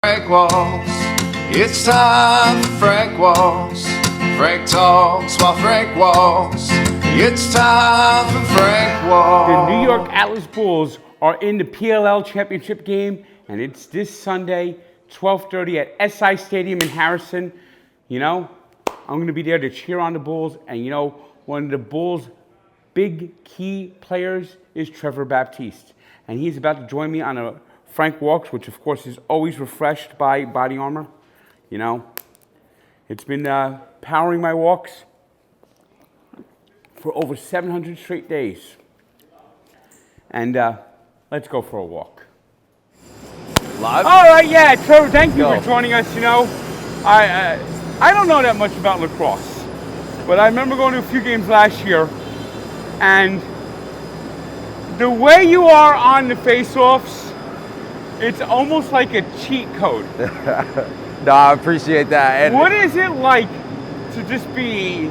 Frank Walls. It's time for Frank Walls. Frank talks while Frank walks. It's time for Frank Walls. The New York Atlas Bulls are in the PLL Championship Game, and it's this Sunday, 12:30 at SI Stadium in Harrison. You know, I'm going to be there to cheer on the Bulls, and you know, one of the Bulls' big key players is Trevor Baptiste, and he's about to join me on a Frank Walks, which of course is always refreshed by Body Armor. You know, it's been powering my walks for over 700 straight days. And let's go for a walk. Live? All right, yeah, Trevor, thank you for joining us. You know, I don't know that much about lacrosse, but I remember going to a few games last year, and the way you are on the face-offs, it's almost like a cheat code. No, I appreciate that. And what is it like to just be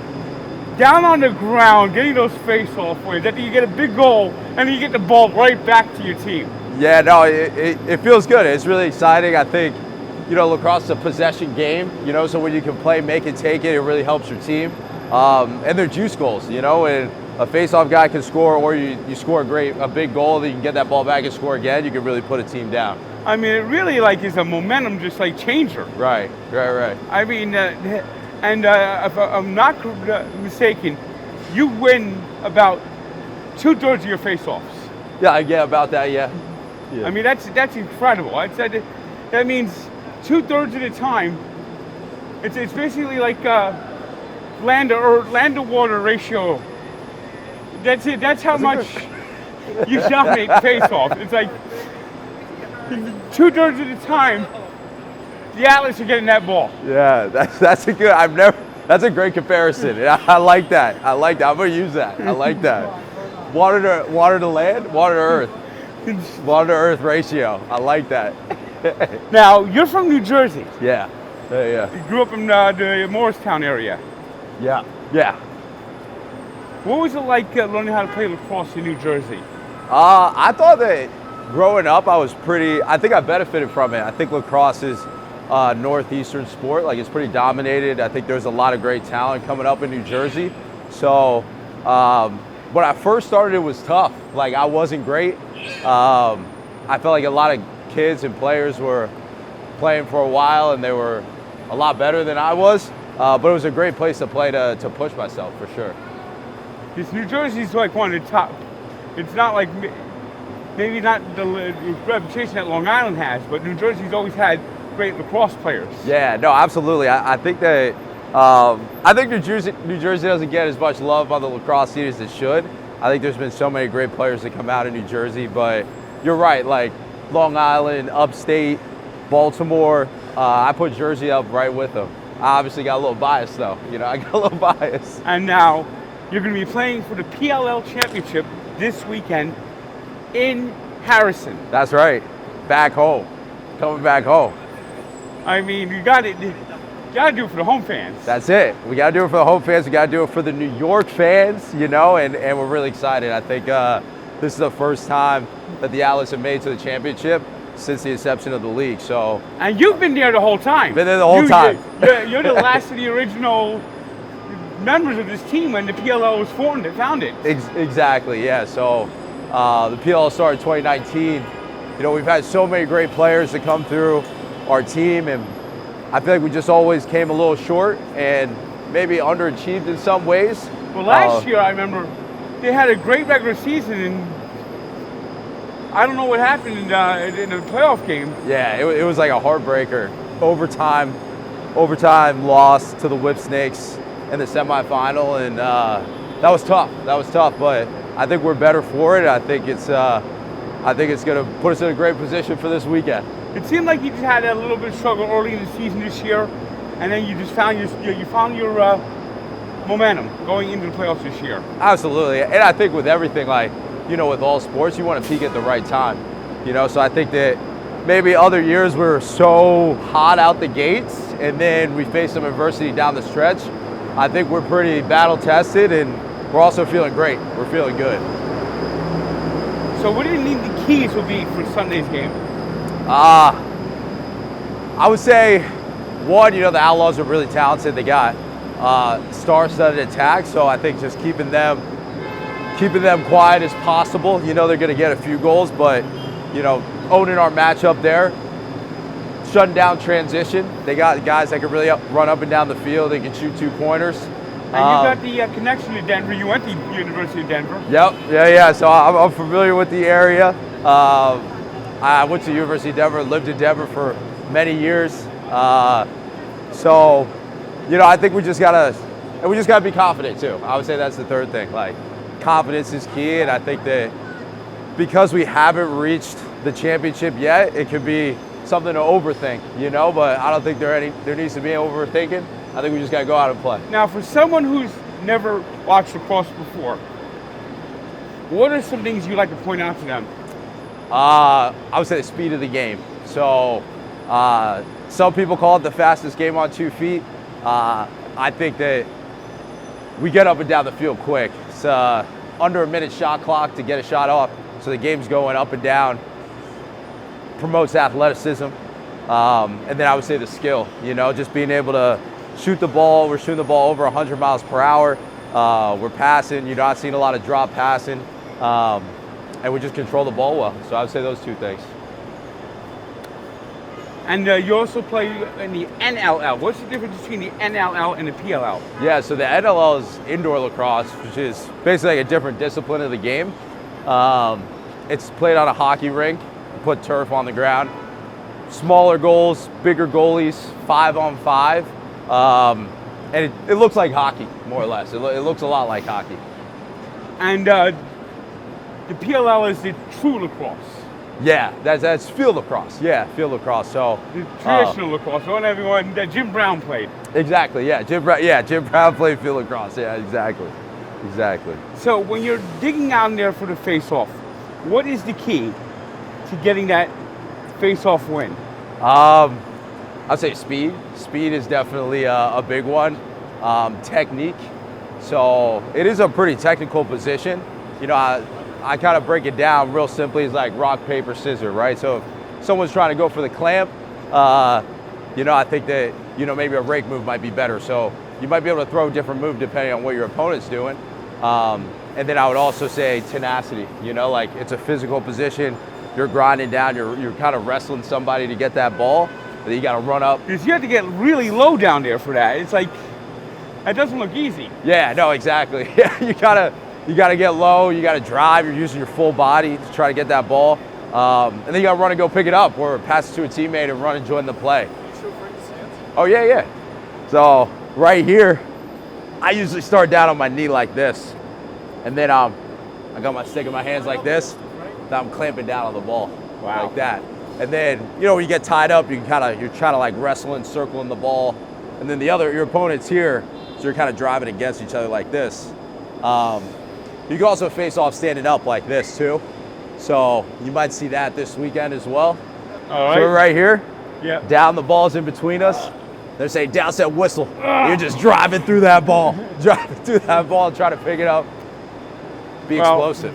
down on the ground, getting those face-off wins, that you get a big goal, and then you get the ball right back to your team? Yeah, no, it feels good. It's really exciting. I think, you know, lacrosse is a possession game, you know, so when you can play, make it, take it, it really helps your team. And they're juice goals, you know, and a face-off guy can score, or you score a big goal, then you can get that ball back and score again, you can really put a team down. I mean, it really like is a momentum just like changer. Right. I mean, if I'm not mistaken, you win about 2/3 of your face-offs. Yeah, about that, yeah. I mean, that's incredible. That means 2/3 of the time, it's basically like land to water ratio. That's it. That's how much you dominate face-offs. It's like 2/3 of the time, the Atlas are getting that ball. Yeah, that's a great comparison. I like that. I'm gonna use that. I like that. Water to land, water to earth. Water to earth ratio. I like that. Now, you're from New Jersey. Yeah. You grew up in the Morristown area. Yeah. What was it like learning how to play lacrosse in New Jersey? I thought that growing up, I think I benefited from it. I think lacrosse is a northeastern sport. Like, it's pretty dominated. I think there's a lot of great talent coming up in New Jersey. So when I first started, it was tough. Like, I wasn't great. I felt like a lot of kids and players were playing for a while, and they were a lot better than I was. But it was a great place to play to push myself, for sure. Because New Jersey's like one of the top. It's not like, maybe not the reputation that Long Island has, but New Jersey's always had great lacrosse players. Yeah, no, absolutely. I think that New Jersey doesn't get as much love on the lacrosse scene as it should. I think there's been so many great players that come out of New Jersey, but you're right. Like Long Island, upstate, Baltimore, I put Jersey up right with them. I obviously got a little bias though. You know, I got a little bias. And now you're going to be playing for the PLL Championship this weekend in Harrison. That's right. Back home. Coming back home. I mean, you got to do it for the home fans. That's it. We got to do it for the home fans. We got to do it for the New York fans, you know, and we're really excited. I think this is the first time that the Atlas have made it to the championship since the inception of the league. So. And you've been there the whole time. Been there the whole time. You're the last of the original members of this team when the PLL was founded. Exactly, yeah. So the PLL started in 2019. You know, we've had so many great players that come through our team, and I feel like we just always came a little short and maybe underachieved in some ways. Well, last year I remember they had a great regular season, and I don't know what happened in the playoff game. Yeah, it was like a heartbreaker. Overtime loss to the Whip Snakes in the semifinal, and that was tough. But I think we're better for it. I think it's going to put us in a great position for this weekend. It seemed like you just had a little bit of struggle early in the season this year, and then you just found your momentum going into the playoffs this year. Absolutely, and I think with everything, like, you know, with all sports, you want to peak at the right time. You know, so I think that maybe other years we were so hot out the gates, and then we faced some adversity down the stretch. I think we're pretty battle tested, and we're also feeling great. We're feeling good. So what do you think the keys will be for Sunday's game? I would say, one, the Outlaws are really talented. They got star-studded attack, so I think just keeping them quiet as possible. They're going to get a few goals, but owning our matchup there, shutting down transition. They got guys that can really run up and down the field. They can shoot 2-pointers. And you got the connection to Denver. You went to the University of Denver. Yep. Yeah. So I'm familiar with the area. I went to the University of Denver, lived in Denver for many years. So, I think we just gotta be confident too. I would say that's the third thing. Like, confidence is key, and I think that because we haven't reached the championship yet, it could be something to overthink, but I don't think there needs to be overthinking. I think we just gotta go out and play. Now, for someone who's never watched lacrosse before, what are some things you like to point out to them? I would say the speed of the game. So some people call it the fastest game on 2 feet. I think that we get up and down the field quick. It's under a minute shot clock to get a shot off, so the game's going up and down. Promotes athleticism, and then I would say the skill. Just being able to shoot the ball. We're shooting the ball over 100 miles per hour. We're passing. You're not seeing a lot of drop passing, and we just control the ball well. So I would say those two things. And you also play in the NLL. What's the difference between the NLL and the PLL? Yeah, so the NLL is indoor lacrosse, which is basically like a different discipline of the game. It's played on a hockey rink. Put turf on the ground. Smaller goals, bigger goalies, 5-on-5. And it looks like hockey, more or less. It looks a lot like hockey. And the PLL is the true lacrosse. Yeah, that's field lacrosse. Yeah, field lacrosse. So the traditional lacrosse, the one everyone that Jim Brown played. Exactly. Yeah, Jim Brown played field lacrosse. Yeah, exactly. So when you're digging out in there for the face-off, what is the key to getting that face-off win? I'd say speed. Speed is definitely a big one. Technique. So it is a pretty technical position. I kind of break it down real simply. It's like rock, paper, scissors, right? So if someone's trying to go for the clamp, I think that, maybe a rake move might be better. So you might be able to throw a different move depending on what your opponent's doing. And then I would also say tenacity. Like, it's a physical position. You're grinding down. You're kind of wrestling somebody to get that ball. But you got to run up. Because you have to get really low down there for that. It's like, that doesn't look easy. Yeah, no, exactly. Yeah, you gotta get low. You gotta drive. You're using your full body to try to get that ball. And then you gotta run and go pick it up, or pass it to a teammate and run and join the play. Oh yeah. So right here, I usually start down on my knee like this, and then I got my stick in my hands like this. Then I'm clamping down on the ball. Wow. Like that. And then when you get tied up, you're trying to like wrestling, circling the ball, and then your opponent's here, so you're kind of driving against each other like this. You can also face off standing up like this too. So you might see that this weekend as well. All right. So we're right here. Yeah. Down the ball's in between us. They're saying down set whistle. You're just driving through that ball. Driving through that ball and trying to pick it up. Be explosive.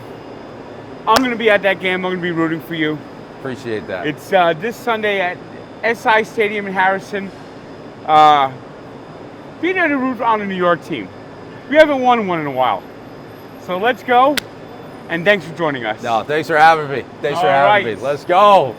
I'm going to be at that game. I'm going to be rooting for you. Appreciate that. It's this Sunday at SI Stadium in Harrison. Be there to root on the New York team. We haven't won one in a while. So let's go, and thanks for joining us. No, thanks for having me. Thanks for having me. Let's go.